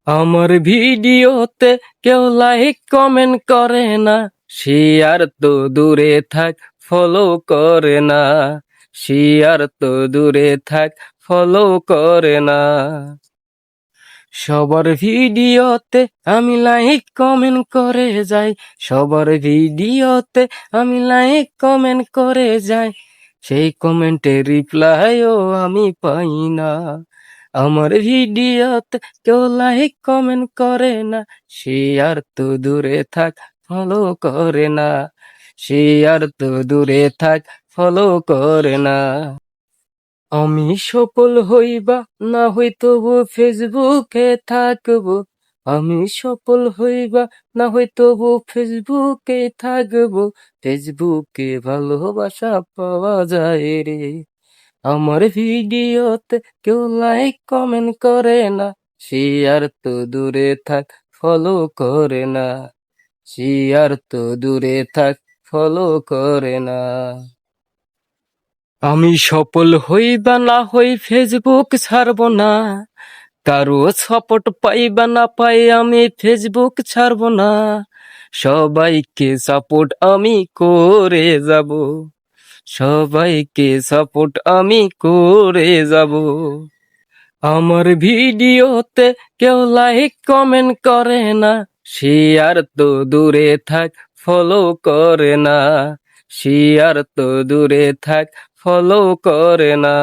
আমার ভিডিওতে কেউ লাইক কমেন্ট করে না, শেয়ার তো দূরে থাক, ফলো করে না। শেয়ার তো দূরে থাক, ফলো করে না। সবার ভিডিওতে আমি লাইক কমেন্ট করে যাই, সবার ভিডিওতে আমি লাইক কমেন্ট করে যাই, সেই কমেন্টের রিপ্লাইও আমি পাই না। আমার ভিডিওতে কেউ লাইক কমেন্ট করে না, শেয়ার তো দূরে থাক, ফলো করে না। শেয়ার তো দূরে থাক, ফলো করে না। আমি সফল হইবা না হই তবু ফেসবুকে থাকবো। আমি সফল হইবা না হই তবু ফেসবুকে থাকবো। ফেসবুকে ভালোবাসা পাওয়া যায় রে। আমার ভিডিওতে কেউ লাইক কমেন্ট করে না, শেয়ার তো দূরে থাক, ফলো করে না। শেয়ার তো দূরে থাক, ফলো করে না। আমি সফল হই বা না হই ফেসবুক ছাড়বো না, কারো সাপোর্ট পাই বা না পাই আমি ফেসবুক ছাড়বো না। সবাইকে সাপোর্ট আমি করে যাব, সবাইকে সাপোর্ট আমি করে যাব। আমার ভিডিওতে কেউ লাইক কমেন্ট করে না, শেয়ার তো দূরে থাক, ফলো করে না। শেয়ার তো দূরে থাক, ফলো করে না।